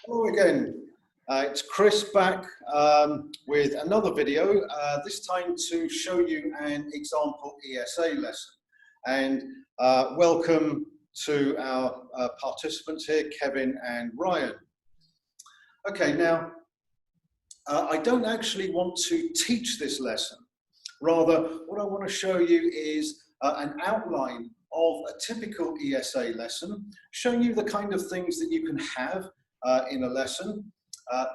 Hello again. It's Chris back with another video, this time to show you an example ESA lesson. And welcome to our participants here, Kevin and Ryan. Okay, now, I don't actually want to teach this lesson. Rather, what I want to show you is an outline of a typical ESA lesson, showing you the kind of things that you can have in a lesson,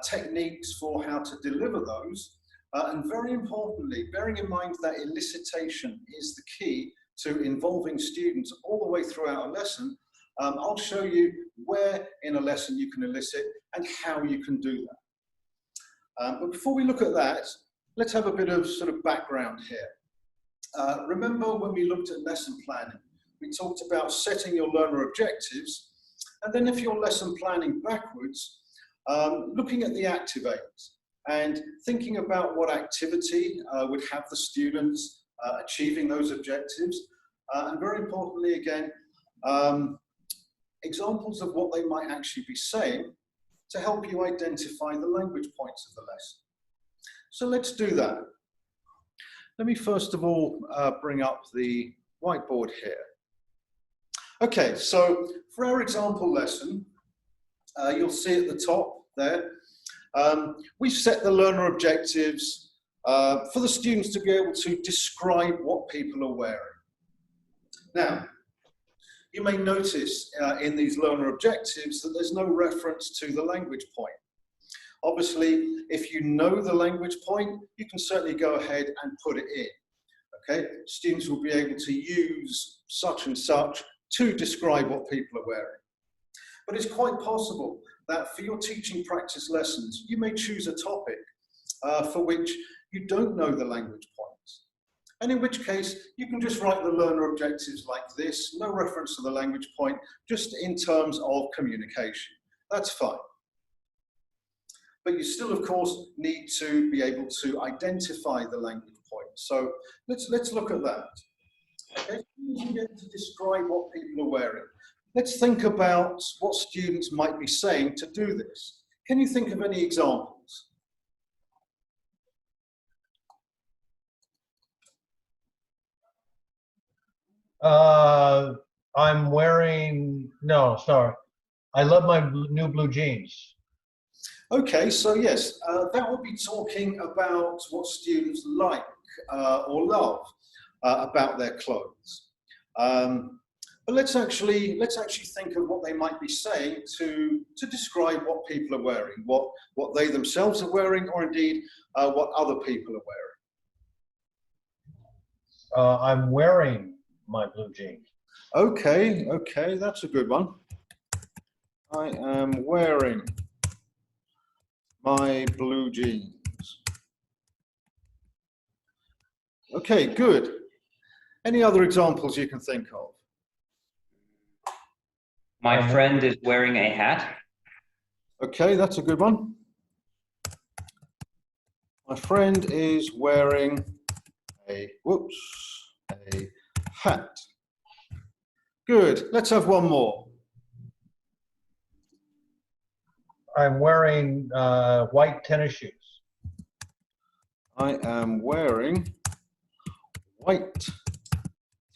techniques for how to deliver those, and very importantly, bearing in mind that elicitation is the key to involving students all the way throughout a lesson. I'll show you where in a lesson you can elicit and how you can do that. But before we look at that, let's have a bit of sort of background here. Remember when we looked at lesson planning, we talked about setting your learner objectives, and then if you're lesson planning backwards, looking at the activators and thinking about what activity would have the students achieving those objectives, and very importantly again, examples of what they might actually be saying to help you identify the language points of the lesson. So let's do that. Let me first of all bring up the whiteboard here. Okay, so for our example lesson, you'll see at the top there, we've set the learner objectives for the students to be able to describe what people are wearing. Now, you may notice in these learner objectives that there's no reference to the language point. Obviously, if you know the language point, you can certainly go ahead and put it in. Okay, students will be able to use such and such to describe what people are wearing. But it's quite possible that for your teaching practice lessons, you may choose a topic for which you don't know the language points. And in which case, you can just write the learner objectives like this, no reference to the language point, just in terms of communication. That's fine. But you still, of course, need to be able to identify the language point. So let's look at that. Okay, you get to describe what people are wearing. Let's think about what students might be saying to do this. Can you think of any examples? I'm wearing, no, sorry. I love my new blue jeans. Okay, so yes, that would be talking about what students like or love about their clothes. But let's actually think of what they might be saying to describe what people are wearing, what they themselves are wearing, or indeed what other people are wearing. I'm wearing my blue jeans. Okay, that's a good one. I am wearing my blue jeans. Okay, good. Any other examples you can think of? My friend is wearing a hat. Okay, that's a good one. My friend is wearing a hat. Good. Let's have one more. I'm wearing white tennis shoes. I am wearing white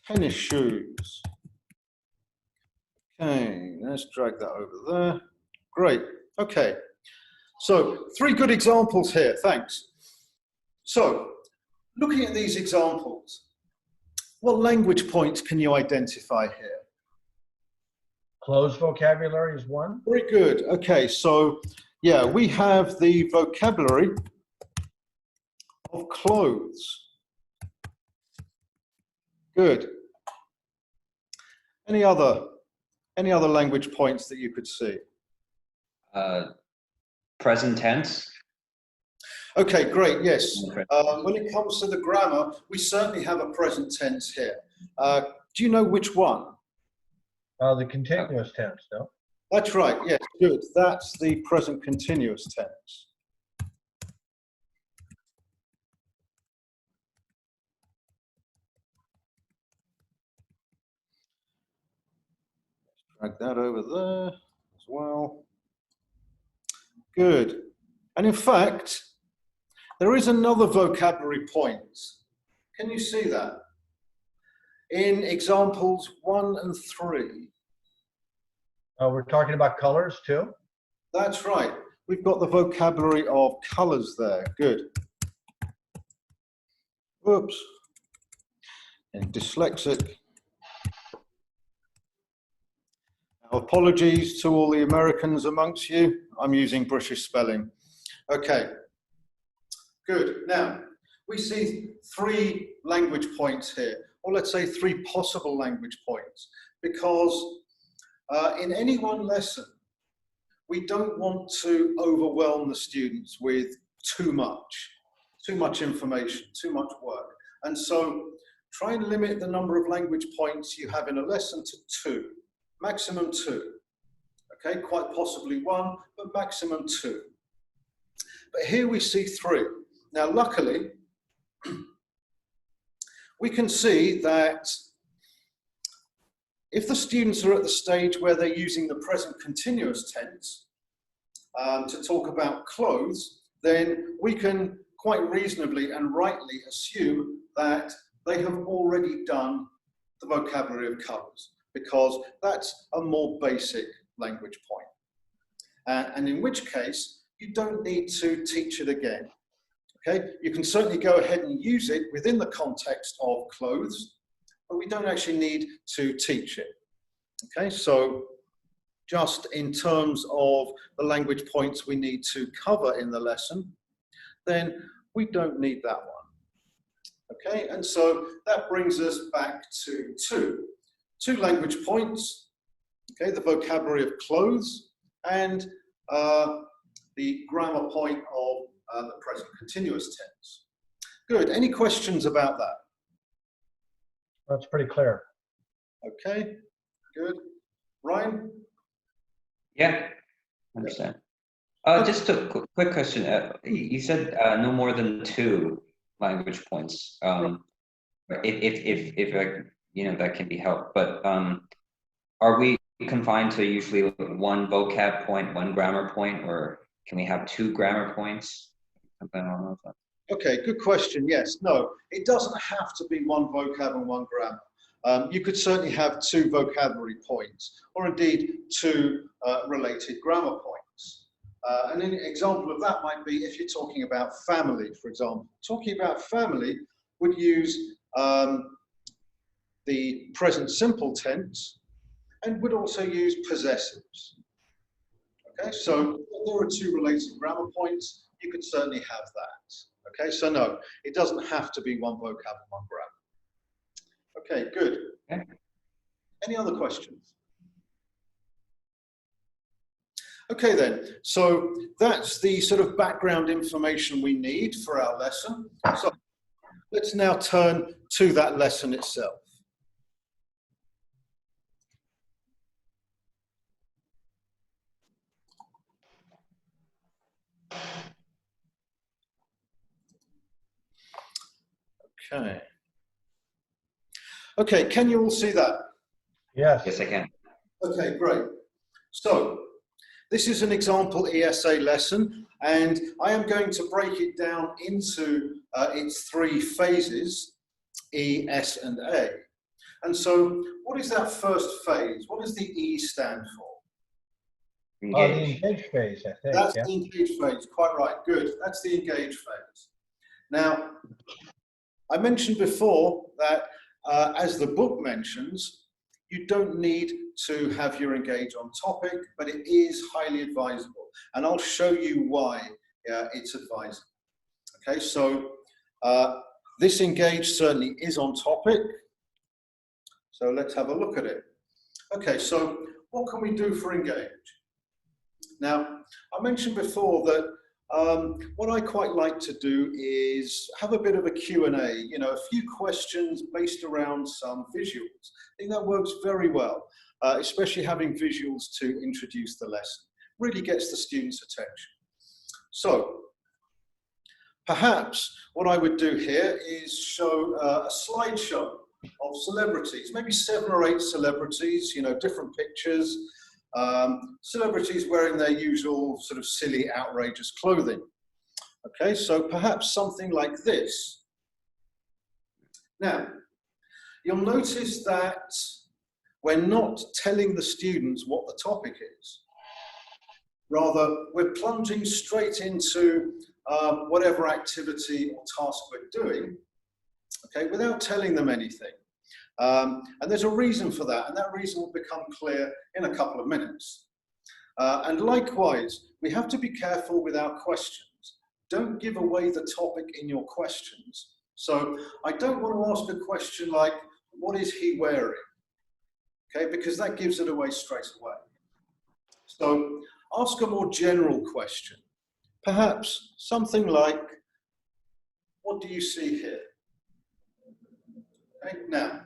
tennis shoes. Okay, let's drag that over there. Great. Okay. So, 3 good examples here. Thanks. So, looking at these examples, what language points can you identify here? Closed vocabulary is one. Very good. Okay, so yeah, we have the vocabulary of clothes. Good. Any other language points that you could see? Present tense. Okay, great. Yes. When it comes to the grammar, we certainly have a present tense here. Do you know which one? The continuous tense, no? That's right. Yes, good. That's the present continuous tense. Drag that over there as well. Good. And in fact, there is another vocabulary point. Can you see that? In examples 1 and 3. We're talking about colors too? That's right. We've got the vocabulary of colors there. Good. Whoops. And dyslexic. Now, apologies to all the Americans amongst you. I'm using British spelling. Okay. Good. Now, we see 3 language points here, or let's say 3 possible language points, because in any one lesson, we don't want to overwhelm the students with too much information, too much work. And so try and limit the number of language points you have in a lesson to 2, maximum 2. Okay, quite possibly 1, but maximum 2. But here we see 3. Now, luckily, we can see that if the students are at the stage where they're using the present continuous tense to talk about clothes, then we can quite reasonably and rightly assume that they have already done the vocabulary of colours, because that's a more basic language point. And in which case, you don't need to teach it again. Okay, you can certainly go ahead and use it within the context of clothes, but we don't actually need to teach it. Okay, so just in terms of the language points we need to cover in the lesson, then we don't need that one. Okay, and so that brings us back to 2 language points. Okay, the vocabulary of clothes and the grammar point of the present continuous tense. Good. Any questions about that? That's pretty clear. Okay, good. Ryan? Yeah, understand. Just a quick question. You said no more than 2 language points. If you know, that can be helped. But are we confined to usually 1 vocab point, 1 grammar point, or can we have 2 grammar points? Something along those lines. Okay, good question. Yes, no, it doesn't have to be 1 vocab and 1 grammar. You could certainly have 2 vocabulary points, or indeed 2 related grammar points. And an example of that might be if you're talking about family, for example. Talking about family would use the present simple tense and would also use possessives. Okay, so there are 2 related grammar points. You could certainly have that. Okay, so no, it doesn't have to be 1 vocab and 1 grammar. Okay, good. Okay. Any other questions? Okay then, so that's the sort of background information we need for our lesson. So let's now turn to that lesson itself. Okay. Okay, can you all see that? Yes. Yes, I can. Okay, great. So this is an example ESA lesson, and I am going to break it down into its 3 phases, E, S, and A. And so what is that first phase? What does the E stand for? Engage. The engage phase, I think. That's Yeah. the engage phase, quite right, good. That's the engage phase. Now, I mentioned before that as the book mentions, you don't need to have your engage on topic, but it is highly advisable. And I'll show you why it's advisable. Okay, so this engage certainly is on topic. So let's have a look at it. Okay, so what can we do for engage? Now, I mentioned before that what I quite like to do is have a bit of a Q&A, you know, a few questions based around some visuals. I think that works very well, especially having visuals to introduce the lesson. Really gets the students' attention. So, perhaps what I would do here is show a slideshow of celebrities, maybe 7 or 8 celebrities, you know, different pictures. celebrities wearing their usual sort of silly, outrageous clothing. Okay, so perhaps something like this. Now, you'll notice that we're not telling the students what the topic is. Rather, we're plunging straight into whatever activity or task we're doing, okay, without telling them anything. And there's a reason for that, and that reason will become clear in a couple of minutes. And likewise, we have to be careful with our questions. Don't give away the topic in your questions. So I don't want to ask a question like, what is he wearing? Okay, because that gives it away straight away. So ask a more general question. Perhaps something like, what do you see here? Okay, now,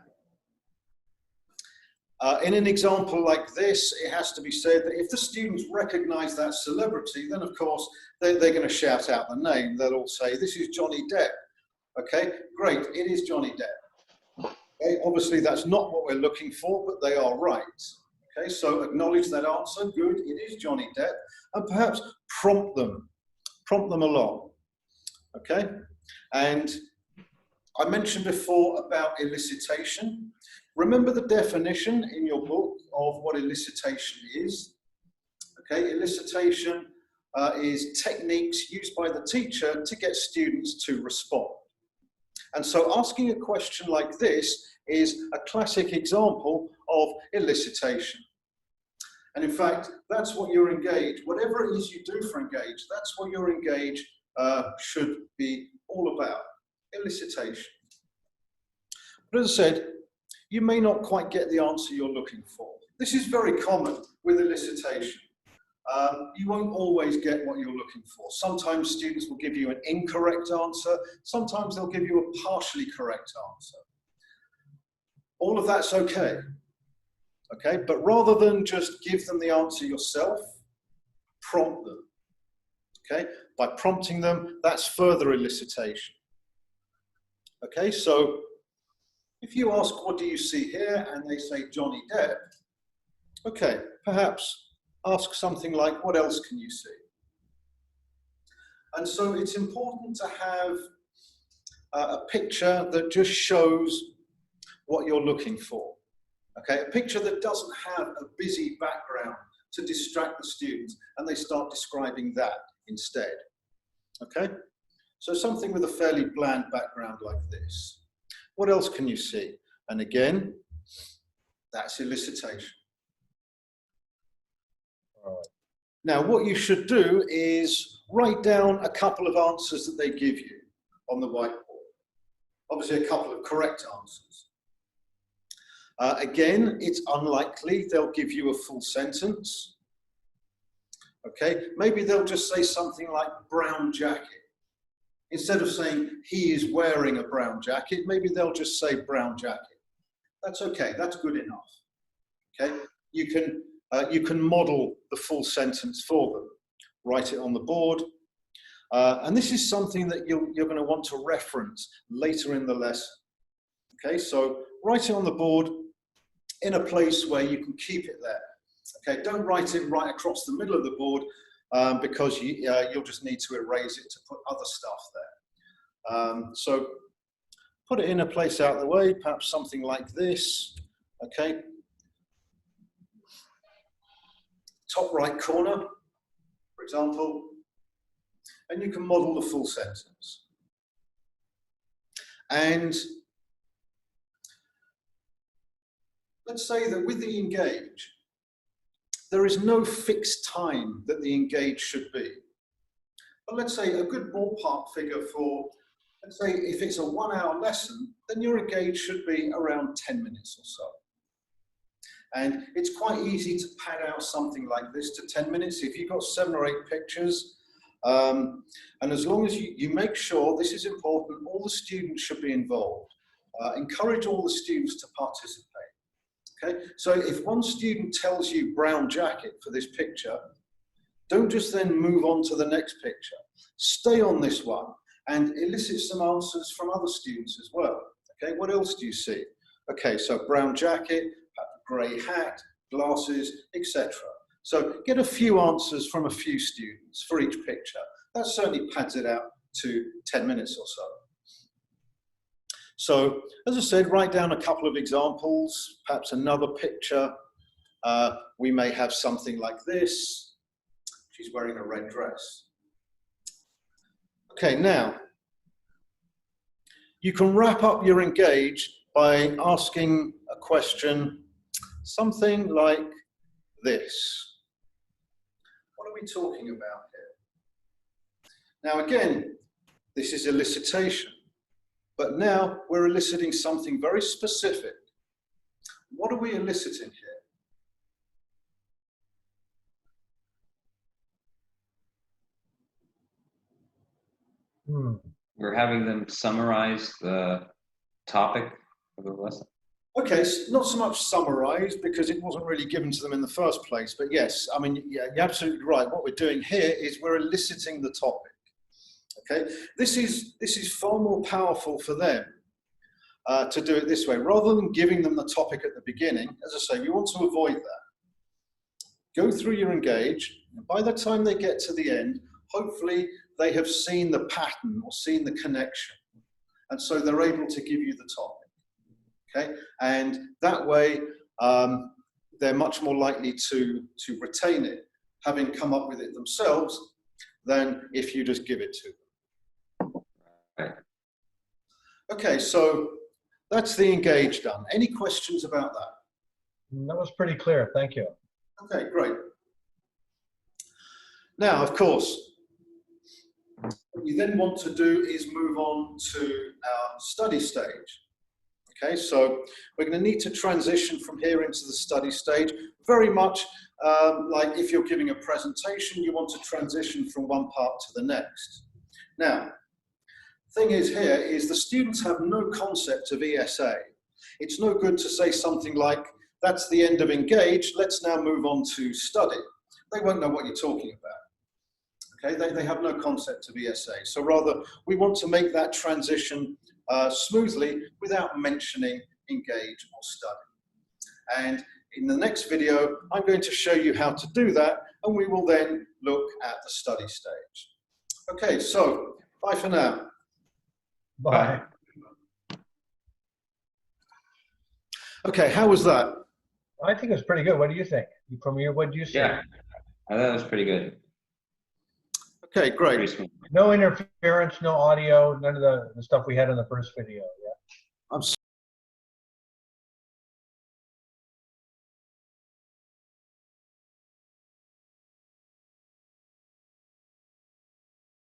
in an example like this, it has to be said that if the students recognize that celebrity, then of course they're going to shout out the name. They'll all say, this is Johnny Depp. Okay, great, it is Johnny Depp. Okay, obviously that's not what we're looking for, but they are right. Okay, so acknowledge that answer, good, it is Johnny Depp, and perhaps prompt them along. Okay, and I mentioned before about elicitation. Remember the definition in your book of what elicitation is. Okay, elicitation is techniques used by the teacher to get students to respond. And so asking a question like this is a classic example of elicitation. And in fact, that's what your engage, whatever it is you do for engage, that's what your engage should be all about, elicitation. But as I said, you may not quite get the answer you're looking for. This is very common with elicitation. You won't always get what you're looking for. Sometimes students will give you an incorrect answer. Sometimes they'll give you a partially correct answer. All of that's okay. Okay, but rather than just give them the answer yourself, prompt them. Okay, by prompting them, that's further elicitation. Okay, so if you ask, what do you see here? And they say Johnny Depp. Okay, perhaps ask something like, what else can you see? And so it's important to have a picture that just shows what you're looking for. Okay, a picture that doesn't have a busy background to distract the students, and they start describing that instead. Okay, so something with a fairly bland background like this. What else can you see? And again, that's elicitation. Now, what you should do is write down a couple of answers that they give you on the whiteboard. Obviously, a couple of correct answers. Again, it's unlikely they'll give you a full sentence. Okay, maybe they'll just say something like brown jacket. Instead of saying he is wearing a brown jacket, maybe they'll just say brown jacket. That's okay, that's good enough. Okay, you can model the full sentence for them. Write it on the board. And this is something that you're going to want to reference later in the lesson. Okay, so write it on the board in a place where you can keep it there. Okay, don't write it right across the middle of the board because you'll just need to erase it to put other stuff there. So put it in a place out of the way, perhaps something like this. Okay. Top right corner, for example, and you can model the full sentence. And let's say that with the engage, there is no fixed time that the engage should be. But let's say a good ballpark figure for, let's say if it's a 1-hour lesson, then your engage should be around 10 minutes or so. And it's quite easy to pad out something like this to 10 minutes. If you've got 7 or 8 pictures, and as long as you make sure, this is important, all the students should be involved. Encourage all the students to participate. Okay, so if one student tells you brown jacket for this picture, don't just then move on to the next picture. Stay on this one and elicit some answers from other students as well. Okay, what else do you see? Okay, so brown jacket, grey hat, glasses, etc. So get a few answers from a few students for each picture. That certainly pads it out to 10 minutes or so. So, as I said, write down a couple of examples, perhaps another picture. We may have something like this. She's wearing a red dress. Okay, now, you can wrap up your engage by asking a question, something like this. What are we talking about here? Now, again, this is elicitation, but now we're eliciting something very specific. What are we eliciting here? We're having them summarize the topic of the lesson. Okay, not so much summarized because it wasn't really given to them in the first place, but yes, I mean, yeah, you're absolutely right. What we're doing here is we're eliciting the topic. Okay, this is far more powerful for them to do it this way, rather than giving them the topic at the beginning. As I say, we want to avoid that. Go through your engage, and by the time they get to the end, hopefully they have seen the pattern or seen the connection, and so they're able to give you the topic. Okay, and that way they're much more likely to retain it, having come up with it themselves, than if you just give it to them. Right. Okay, so that's the engage done. Any questions about that? That was pretty clear. Thank you. Okay, great. Now, of course, what you then want to do is move on to our study stage. Okay, so we're going to need to transition from here into the study stage, very much like if you're giving a presentation, you want to transition from one part to the next. Now, thing is here is the students have no concept of ESA. It's no good to say something like, that's the end of engage, let's now move on to study. They won't know what you're talking about. Okay, they have no concept of ESA. So rather, we want to make that transition smoothly without mentioning engage or study. And in the next video, I'm going to show you how to do that, and we will then look at the study stage. Okay, so bye for now. Bye. Okay, how was that? I think it was pretty good. What do you think? From your, what do you see? Yeah, I thought it was pretty good. Okay, great. Pretty smooth. No interference, no audio, none of the stuff we had in the first video.